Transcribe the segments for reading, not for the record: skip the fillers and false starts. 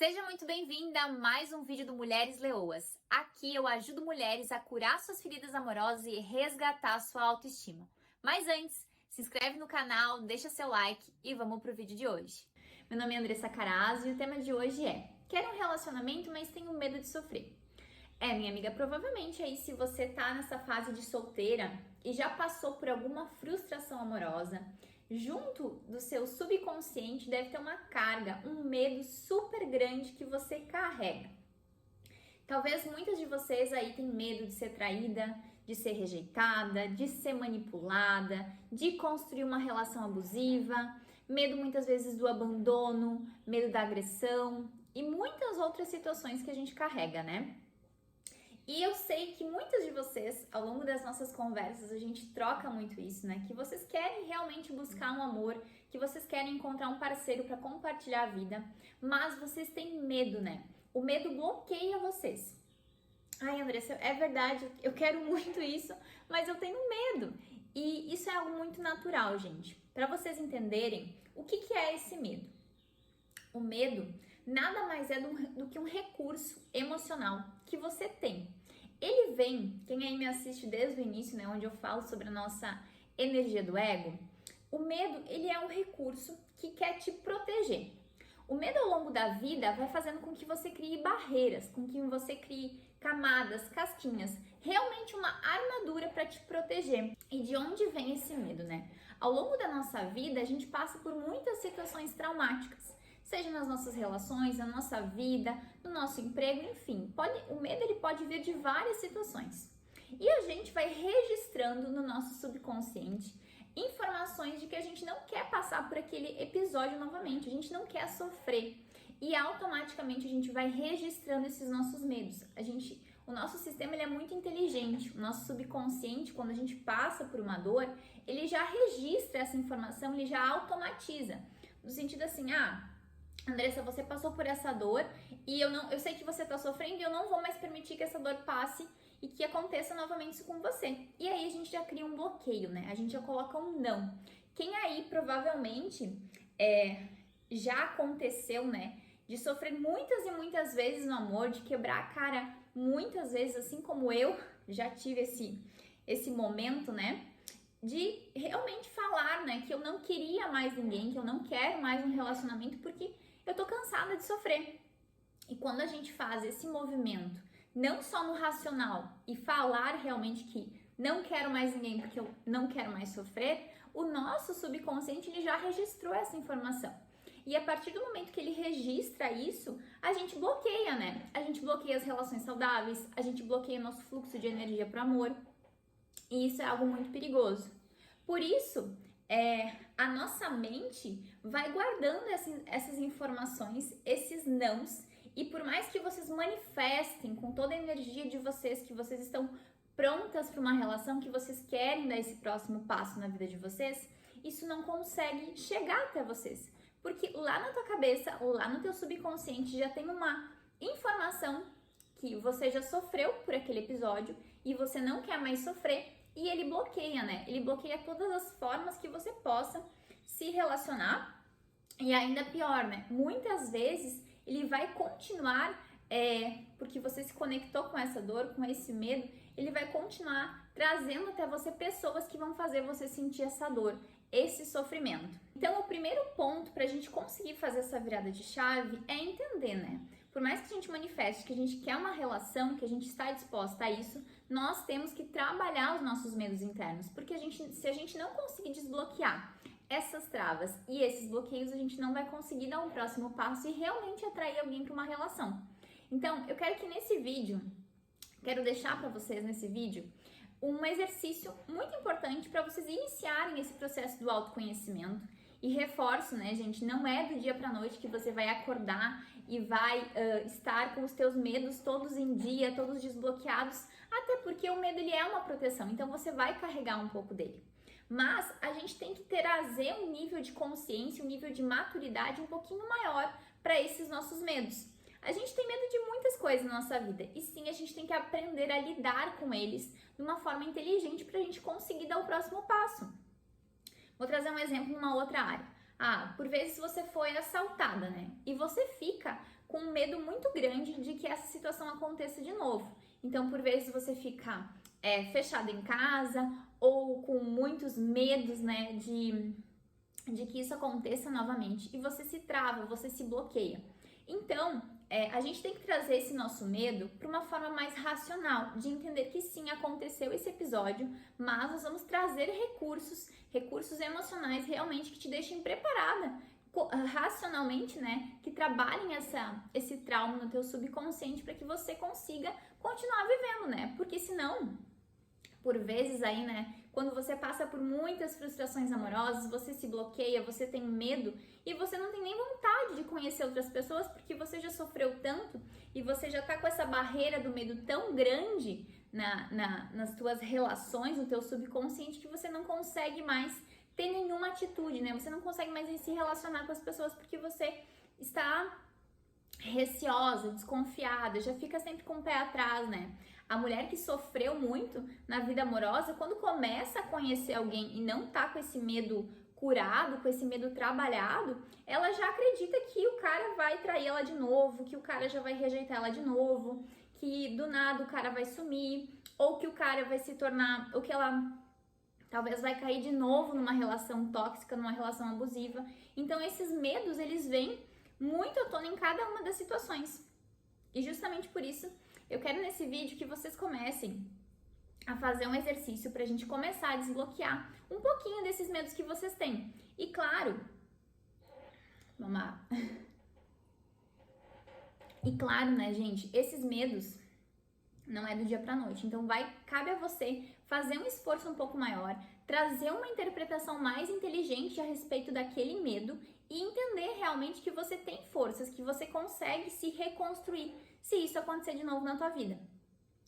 Seja muito bem-vinda a mais um vídeo do Mulheres Leoas. Aqui eu ajudo mulheres a curar suas feridas amorosas e resgatar sua autoestima. Mas antes, se inscreve no canal, deixa seu like e vamos pro vídeo de hoje. Meu nome é Andressa Carazzo e o tema de hoje é: quero um relacionamento, mas tenho medo de sofrer. Minha amiga, provavelmente aí se você tá nessa fase de solteira e já passou por alguma frustração amorosa, junto do seu subconsciente deve ter uma carga, um medo super grande que você carrega. Talvez muitas de vocês aí tenham medo de ser traída, de ser rejeitada, de ser manipulada, de construir uma relação abusiva, medo muitas vezes do abandono, medo da agressão e muitas outras situações que a gente carrega, né? E eu sei que muitas de vocês, ao longo das nossas conversas, a gente troca muito isso, né? Que vocês querem realmente buscar um amor, que vocês querem encontrar um parceiro para compartilhar a vida, mas vocês têm medo, né? O medo bloqueia vocês. Ai, Andressa, é verdade, eu quero muito isso, mas eu tenho medo. E isso é algo muito natural, gente. Para vocês entenderem o que é esse medo. O medo nada mais é do que um recurso emocional que você tem. Ele vem, quem aí me assiste desde o início, né, onde eu falo sobre a nossa energia do ego, o medo, ele é um recurso que quer te proteger. O medo ao longo da vida vai fazendo com que você crie barreiras, com que você crie camadas, casquinhas, realmente uma armadura para te proteger. E de onde vem esse medo, né? Ao longo da nossa vida, a gente passa por muitas situações traumáticas, seja nas nossas relações, na nossa vida, no nosso emprego, enfim. O medo ele pode vir de várias situações. E a gente vai registrando no nosso subconsciente informações de que a gente não quer passar por aquele episódio novamente, a gente não quer sofrer. E automaticamente a gente vai registrando esses nossos medos. O nosso sistema ele é muito inteligente. O nosso subconsciente, quando a gente passa por uma dor, ele já registra essa informação, ele já automatiza. No sentido assim, Andressa, você passou por essa dor e eu sei que você tá sofrendo e eu não vou mais permitir que essa dor passe e que aconteça novamente isso com você. E aí a gente já cria um bloqueio, né? A gente já coloca um não. Quem aí provavelmente já aconteceu, né? De sofrer muitas e muitas vezes no amor, de quebrar a cara muitas vezes, assim como eu já tive esse momento, né? De realmente falar, né? Que eu não queria mais ninguém, que eu não quero mais um relacionamento porque eu tô cansada de sofrer. E quando a gente faz esse movimento, não só no racional, e falar realmente que não quero mais ninguém porque eu não quero mais sofrer, o nosso subconsciente ele já registrou essa informação. E a partir do momento que ele registra isso, a gente bloqueia, né? A gente bloqueia as relações saudáveis, a gente bloqueia o nosso fluxo de energia para o amor. E isso é algo muito perigoso. Por isso, a nossa mente vai guardando essas informações, esses nãos, e por mais que vocês manifestem com toda a energia de vocês, que vocês estão prontas para uma relação, que vocês querem dar esse próximo passo na vida de vocês, isso não consegue chegar até vocês. Porque lá na tua cabeça, lá no teu subconsciente já tem uma informação que você já sofreu por aquele episódio e você não quer mais sofrer. E ele bloqueia, né? Ele bloqueia todas as formas que você possa se relacionar. E ainda pior, né? Muitas vezes ele vai continuar, porque você se conectou com essa dor, com esse medo, ele vai continuar trazendo até você pessoas que vão fazer você sentir essa dor, esse sofrimento. Então, o primeiro ponto para a gente conseguir fazer essa virada de chave é entender, né? Por mais que a gente manifeste que a gente quer uma relação, que a gente está disposta a isso, nós temos que trabalhar os nossos medos internos, porque se a gente não conseguir desbloquear essas travas e esses bloqueios, a gente não vai conseguir dar um próximo passo e realmente atrair alguém para uma relação. Então, eu quero que quero deixar para vocês nesse vídeo um exercício muito importante para vocês iniciarem esse processo do autoconhecimento. E reforço, né, gente, não é do dia pra noite que você vai acordar e vai estar com os teus medos todos em dia, todos desbloqueados, até porque o medo ele é uma proteção, então você vai carregar um pouco dele. Mas a gente tem que trazer um nível de consciência, um nível de maturidade um pouquinho maior para esses nossos medos. A gente tem medo de muitas coisas na nossa vida e sim, a gente tem que aprender a lidar com eles de uma forma inteligente para a gente conseguir dar o próximo passo. Vou trazer um exemplo numa outra área. Por vezes você foi assaltada, né? E você fica com um medo muito grande de que essa situação aconteça de novo. Então, por vezes você fica fechado em casa ou com muitos medos, né, de que isso aconteça novamente e você se trava, você se bloqueia. Então, a gente tem que trazer esse nosso medo para uma forma mais racional, de entender que sim, aconteceu esse episódio, mas nós vamos trazer recursos emocionais realmente que te deixem preparada, racionalmente, né, que trabalhem esse trauma no teu subconsciente para que você consiga continuar vivendo, né, porque senão, por vezes aí, né, quando você passa por muitas frustrações amorosas, você se bloqueia, você tem medo e você não tem nem vontade de conhecer outras pessoas porque você já sofreu tanto e você já tá com essa barreira do medo tão grande nas tuas relações, no teu subconsciente, que você não consegue mais ter nenhuma atitude, né? Você não consegue mais se relacionar com as pessoas porque você está receosa, desconfiada, já fica sempre com o pé atrás, né? A mulher que sofreu muito na vida amorosa, quando começa a conhecer alguém e não tá com esse medo curado, com esse medo trabalhado, ela já acredita que o cara vai trair ela de novo, que o cara já vai rejeitar ela de novo, que do nada o cara vai sumir, ou que o cara vai se tornar, ou que ela talvez vai cair de novo numa relação tóxica, numa relação abusiva. Então esses medos, eles vêm muito à tona em cada uma das situações. E justamente por isso, eu quero nesse vídeo que vocês comecem a fazer um exercício pra gente começar a desbloquear um pouquinho desses medos que vocês têm. E claro, vamos lá. E claro, né, gente, esses medos não é do dia pra noite. Então cabe a você fazer um esforço um pouco maior, trazer uma interpretação mais inteligente a respeito daquele medo e entender realmente que você tem forças, que você consegue se reconstruir se isso acontecer de novo na tua vida.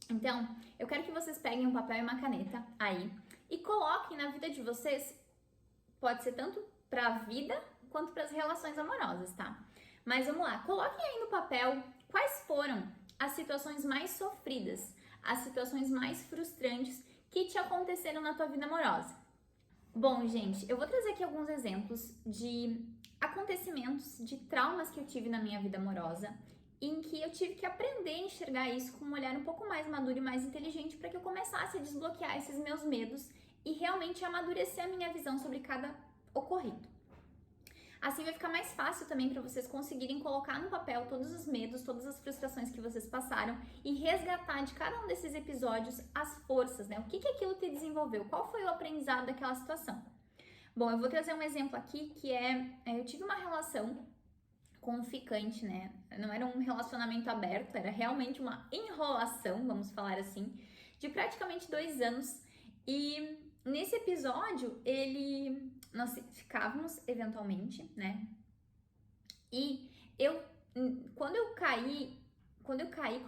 Então, eu quero que vocês peguem um papel e uma caneta aí e coloquem na vida de vocês, pode ser tanto para a vida quanto para as relações amorosas, tá? Mas vamos lá, coloquem aí no papel quais foram as situações mais sofridas, as situações mais frustrantes que te aconteceram na tua vida amorosa. Bom, gente, eu vou trazer aqui alguns exemplos de acontecimentos, de traumas que eu tive na minha vida amorosa, em que eu tive que aprender a enxergar isso com um olhar um pouco mais maduro e mais inteligente para que eu começasse a desbloquear esses meus medos e realmente amadurecer a minha visão sobre cada ocorrido. Assim vai ficar mais fácil também para vocês conseguirem colocar no papel todos os medos, todas as frustrações que vocês passaram e resgatar de cada um desses episódios as forças, né? O que aquilo te desenvolveu? Qual foi o aprendizado daquela situação? Bom, eu vou trazer um exemplo aqui que eu tive uma relação com um ficante, né? Não era um relacionamento aberto, era realmente uma enrolação, vamos falar assim, de praticamente 2 anos. E nesse episódio, nós ficávamos eventualmente, né? E quando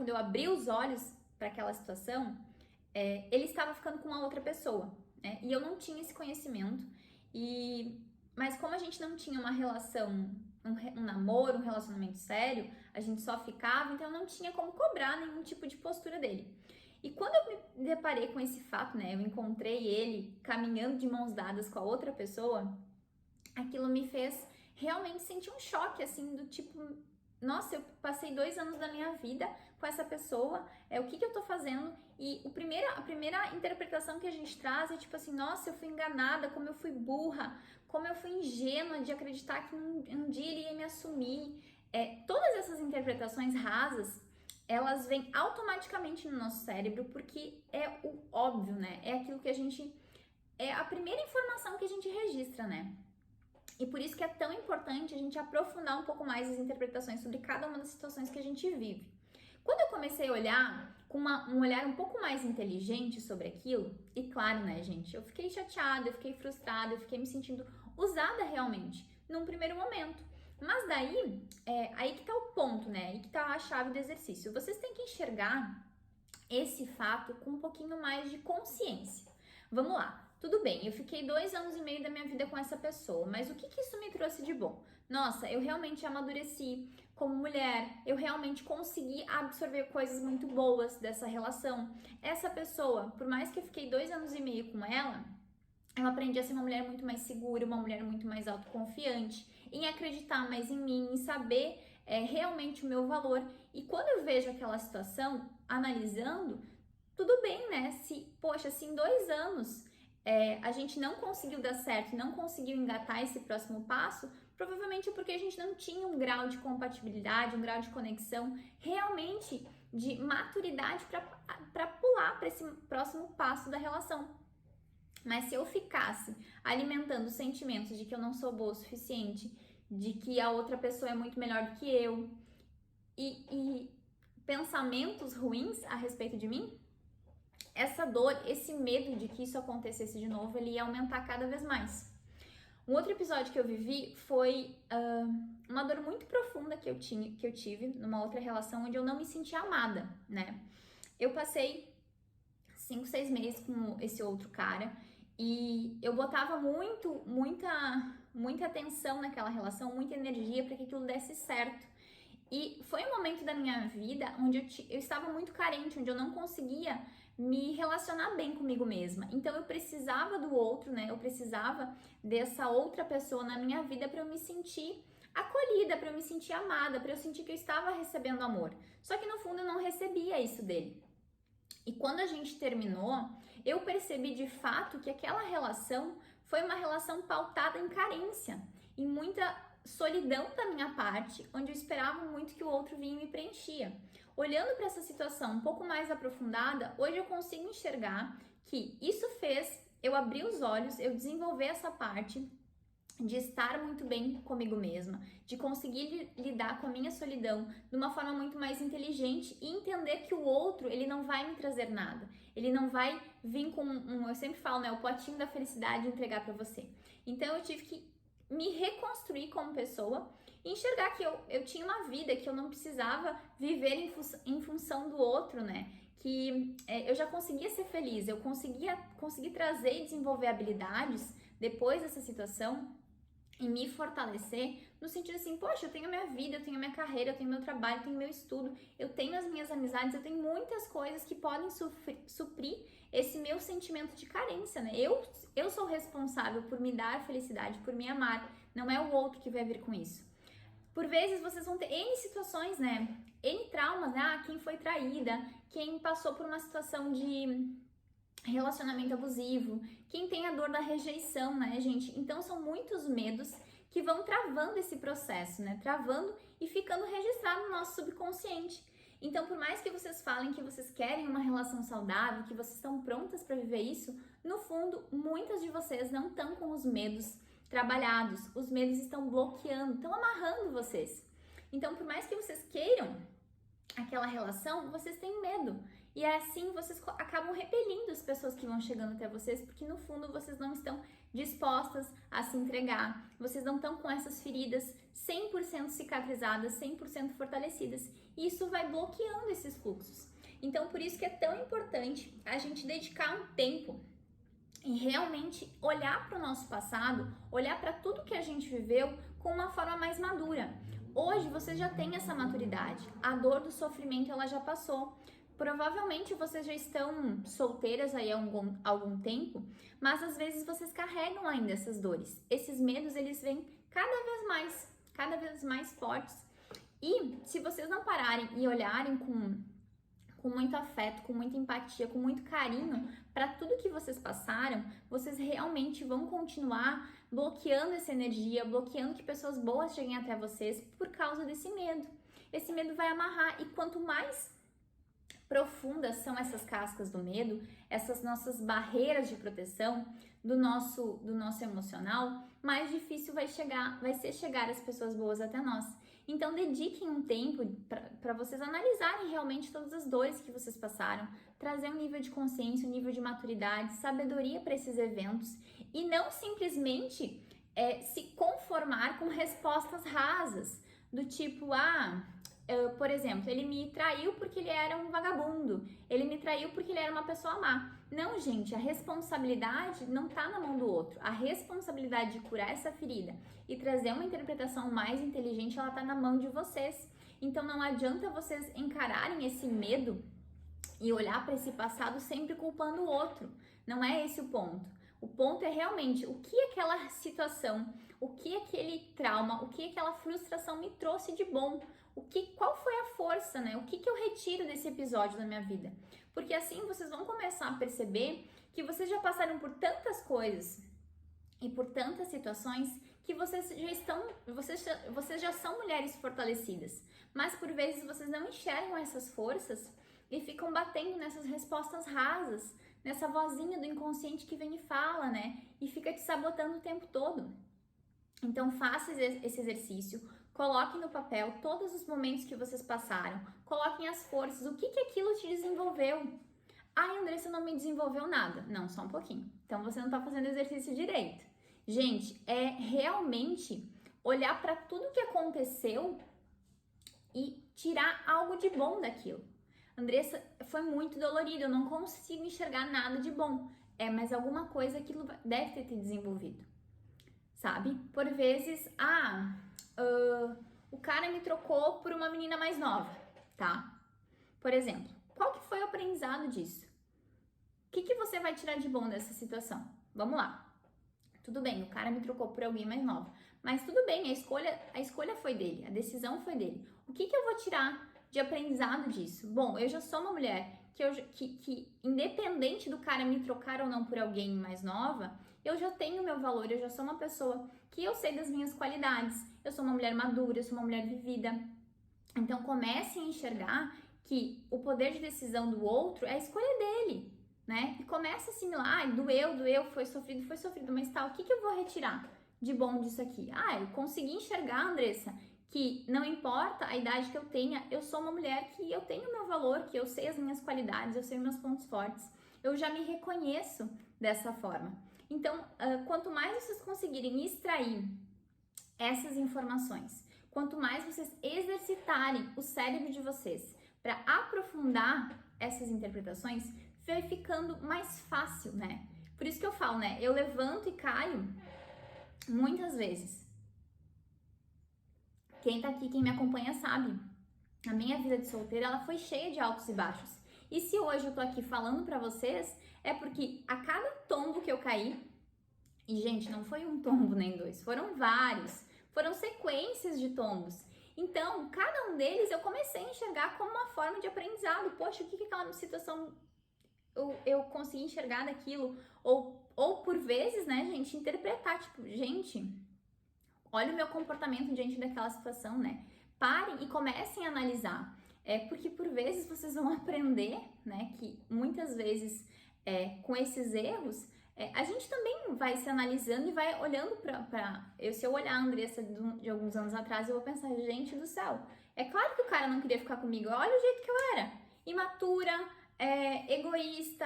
eu abri os olhos para aquela situação, ele estava ficando com uma outra pessoa, né? E eu não tinha esse conhecimento. Mas como a gente não tinha uma relação, um namoro, um relacionamento sério, a gente só ficava, então eu não tinha como cobrar nenhum tipo de postura dele. E quando eu me deparei com esse fato, né, eu encontrei ele caminhando de mãos dadas com a outra pessoa, aquilo me fez realmente sentir um choque, assim, do tipo, nossa, eu passei 2 anos da minha vida com essa pessoa, o que eu tô fazendo? E a primeira interpretação que a gente traz é tipo assim, nossa, eu fui enganada, como eu fui burra, como eu fui ingênua de acreditar que um dia ele ia me assumir. Todas essas interpretações rasas, elas vêm automaticamente no nosso cérebro, porque é o óbvio, né? É aquilo que é a primeira informação que a gente registra, né? E por isso que é tão importante a gente aprofundar um pouco mais as interpretações sobre cada uma das situações que a gente vive. Quando eu comecei a olhar com um olhar um pouco mais inteligente sobre aquilo, e claro, né, gente, eu fiquei chateada, eu fiquei frustrada, eu fiquei me sentindo usada realmente, num primeiro momento. Mas daí, aí que tá o ponto, né, aí que tá a chave do exercício. Vocês têm que enxergar esse fato com um pouquinho mais de consciência. Vamos lá. Tudo bem, eu fiquei 2 anos e meio da minha vida com essa pessoa, mas o que isso me trouxe de bom? Nossa, eu realmente amadureci como mulher, eu realmente consegui absorver coisas muito boas dessa relação. Essa pessoa, por mais que eu fiquei 2 anos e meio com ela, eu aprendi a ser uma mulher muito mais segura, uma mulher muito mais autoconfiante, em acreditar mais em mim, em saber realmente o meu valor. E quando eu vejo aquela situação, analisando, tudo bem, né? Poxa, se em 2 anos a gente não conseguiu dar certo, não conseguiu engatar esse próximo passo, provavelmente é porque a gente não tinha um grau de compatibilidade, um grau de conexão, realmente de maturidade para pular para esse próximo passo da relação. Mas se eu ficasse alimentando sentimentos de que eu não sou boa o suficiente, de que a outra pessoa é muito melhor do que eu, e pensamentos ruins a respeito de mim, essa dor, esse medo de que isso acontecesse de novo, ele ia aumentar cada vez mais. Um outro episódio que eu vivi foi uma dor muito profunda que eu tive numa outra relação onde eu não me sentia amada, né? Eu passei 5, 6 meses com esse outro cara e eu botava muita atenção naquela relação, muita energia para que aquilo desse certo. E foi um momento da minha vida onde eu estava muito carente, onde eu não conseguia me relacionar bem comigo mesma. Então eu precisava do outro, né? Eu precisava dessa outra pessoa na minha vida para eu me sentir acolhida, para eu me sentir amada, para eu sentir que eu estava recebendo amor. Só que no fundo eu não recebia isso dele. E quando a gente terminou, eu percebi de fato que aquela relação foi uma relação pautada em carência, em muita solidão da minha parte, onde eu esperava muito que o outro vinha e me preenchia. Olhando para essa situação um pouco mais aprofundada, hoje eu consigo enxergar que isso fez eu abrir os olhos, eu desenvolver essa parte de estar muito bem comigo mesma, de conseguir lidar com a minha solidão de uma forma muito mais inteligente e entender que o outro, ele não vai me trazer nada. Ele não vai vir com eu sempre falo, né, o potinho da felicidade e entregar para você. Então eu tive que me reconstruir como pessoa e enxergar que eu tinha uma vida, que eu não precisava viver em função do outro, né? Que eu já conseguia ser feliz, eu consegui trazer e desenvolver habilidades depois dessa situação e me fortalecer no sentido assim, poxa, eu tenho a minha vida, eu tenho a minha carreira, eu tenho meu trabalho, eu tenho meu estudo, eu tenho as minhas amizades, eu tenho muitas coisas que podem suprir esse meu sentimento de carência, né? Eu sou responsável por me dar felicidade, por me amar, não é o outro que vai vir com isso. Por vezes vocês vão ter N situações, né? N traumas, né? Quem foi traída, quem passou por uma situação de relacionamento abusivo, quem tem a dor da rejeição, né, gente? Então são muitos medos que vão travando esse processo, né? Travando e ficando registrado no nosso subconsciente. Então, por mais que vocês falem que vocês querem uma relação saudável, que vocês estão prontas para viver isso, no fundo, muitas de vocês não estão com os medos trabalhados. Os medos estão bloqueando, estão amarrando vocês. Então, por mais que vocês queiram aquela relação, vocês têm medo. E assim vocês acabam repelindo as pessoas que vão chegando até vocês, porque no fundo vocês não estão dispostas a se entregar. Vocês não estão com essas feridas 100% cicatrizadas, 100% fortalecidas. E isso vai bloqueando esses fluxos. Então, por isso que é tão importante a gente dedicar um tempo em realmente olhar para o nosso passado, olhar para tudo que a gente viveu com uma forma mais madura. Hoje vocês já têm essa maturidade, a dor do sofrimento ela já passou. Provavelmente vocês já estão solteiras aí há algum tempo, mas às vezes vocês carregam ainda essas dores. Esses medos, eles vêm cada vez mais fortes. E se vocês não pararem e olharem com muito afeto, com muita empatia, com muito carinho para tudo que vocês passaram, vocês realmente vão continuar bloqueando essa energia, bloqueando que pessoas boas cheguem até vocês por causa desse medo. Esse medo vai amarrar e quanto mais profundas são essas cascas do medo, essas nossas barreiras de proteção do nosso emocional, mais difícil vai ser chegar as pessoas boas até nós. Então dediquem um tempo para vocês analisarem realmente todas as dores que vocês passaram, trazer um nível de consciência, um nível de maturidade, sabedoria para esses eventos e não simplesmente se conformar com respostas rasas do tipo, por exemplo, ele me traiu porque ele era um vagabundo, ele me traiu porque ele era uma pessoa má. Não, gente, a responsabilidade não tá na mão do outro. A responsabilidade de curar essa ferida e trazer uma interpretação mais inteligente, ela tá na mão de vocês. Então não adianta vocês encararem esse medo e olhar para esse passado sempre culpando o outro. Não é esse o ponto. O ponto é realmente o que aquela situação, o que aquele trauma, o que aquela frustração me trouxe de bom. Qual foi a força, né? O que eu retiro desse episódio da minha vida? Porque assim vocês vão começar a perceber que vocês já passaram por tantas coisas e por tantas situações que vocês já são mulheres fortalecidas, mas por vezes vocês não enxergam essas forças e ficam batendo nessas respostas rasas, nessa vozinha do inconsciente que vem e fala, né? E fica te sabotando o tempo todo. Então faça esse exercício, coloquem no papel todos os momentos que vocês passaram, coloquem as forças, o que aquilo te desenvolveu. Ai, Andressa, não me desenvolveu nada. Não, só um pouquinho. Então você não tá fazendo exercício direito. Gente, é realmente olhar para tudo que aconteceu e tirar algo de bom daquilo. Andressa, foi muito dolorido, eu não consigo enxergar nada de bom. Mas alguma coisa aquilo deve ter te desenvolvido, sabe? Por vezes, o cara me trocou por uma menina mais nova, tá? Por exemplo, qual que foi o aprendizado disso? O que você vai tirar de bom dessa situação? Vamos lá. Tudo bem, o cara me trocou por alguém mais nova, mas tudo bem, a escolha foi dele, a decisão foi dele. O que eu vou tirar de aprendizado disso? Bom, eu já sou uma mulher que independente do cara me trocar ou não por alguém mais nova, eu já tenho meu valor, eu já sou uma pessoa que eu sei das minhas qualidades, eu sou uma mulher madura, eu sou uma mulher vivida. Então comece a enxergar que o poder de decisão do outro é a escolha dele, né? E começa a assimilar, doeu, foi sofrido, mas tá, o que eu vou retirar de bom disso aqui? Eu consegui enxergar, Andressa, que não importa a idade que eu tenha, eu sou uma mulher que eu tenho meu valor, que eu sei as minhas qualidades, eu sei meus pontos fortes, eu já me reconheço dessa forma. Então, quanto mais vocês conseguirem extrair essas informações, quanto mais vocês exercitarem o cérebro de vocês para aprofundar essas interpretações, vai ficando mais fácil, né? Por isso que eu falo, né? Eu levanto e caio muitas vezes. Quem tá aqui, quem me acompanha sabe. A minha vida de solteira, ela foi cheia de altos e baixos. E se hoje eu tô aqui falando pra vocês, é porque a cada tombo que eu caí, e gente, não foi um tombo nem dois, foram vários, foram sequências de tombos. Então, cada um deles eu comecei a enxergar como uma forma de aprendizado. Poxa, o que aquela situação eu consegui enxergar daquilo? Ou por vezes, né, gente, interpretar, tipo, gente, olha o meu comportamento diante daquela situação, né? Parem e comecem a analisar. Porque por vezes vocês vão aprender, né, que muitas vezes com esses erros, a gente também vai se analisando e vai olhando se eu olhar a Andressa de alguns anos atrás, eu vou pensar, gente do céu, é claro que o cara não queria ficar comigo, olha o jeito que eu era, imatura, egoísta,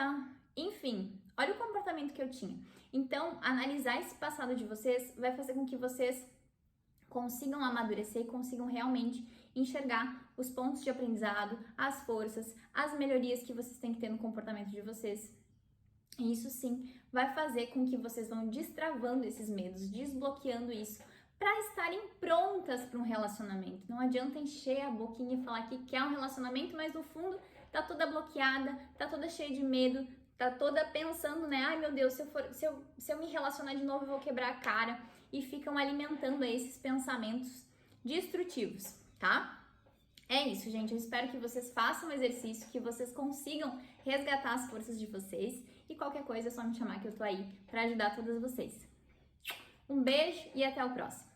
enfim, olha o comportamento que eu tinha. Então, analisar esse passado de vocês vai fazer com que vocês consigam amadurecer e consigam realmente enxergar os pontos de aprendizado, as forças, as melhorias que vocês têm que ter no comportamento de vocês. E isso sim vai fazer com que vocês vão destravando esses medos, desbloqueando isso para estarem prontas para um relacionamento. Não adianta encher a boquinha e falar que quer um relacionamento, mas no fundo tá toda bloqueada, tá toda cheia de medo, tá toda pensando, né? Ai meu Deus, se eu me relacionar de novo eu vou quebrar a cara. E ficam alimentando esses pensamentos destrutivos, tá? É isso, gente. Eu espero que vocês façam o exercício, que vocês consigam resgatar as forças de vocês. E qualquer coisa é só me chamar que eu tô aí para ajudar todas vocês. Um beijo e até o próximo.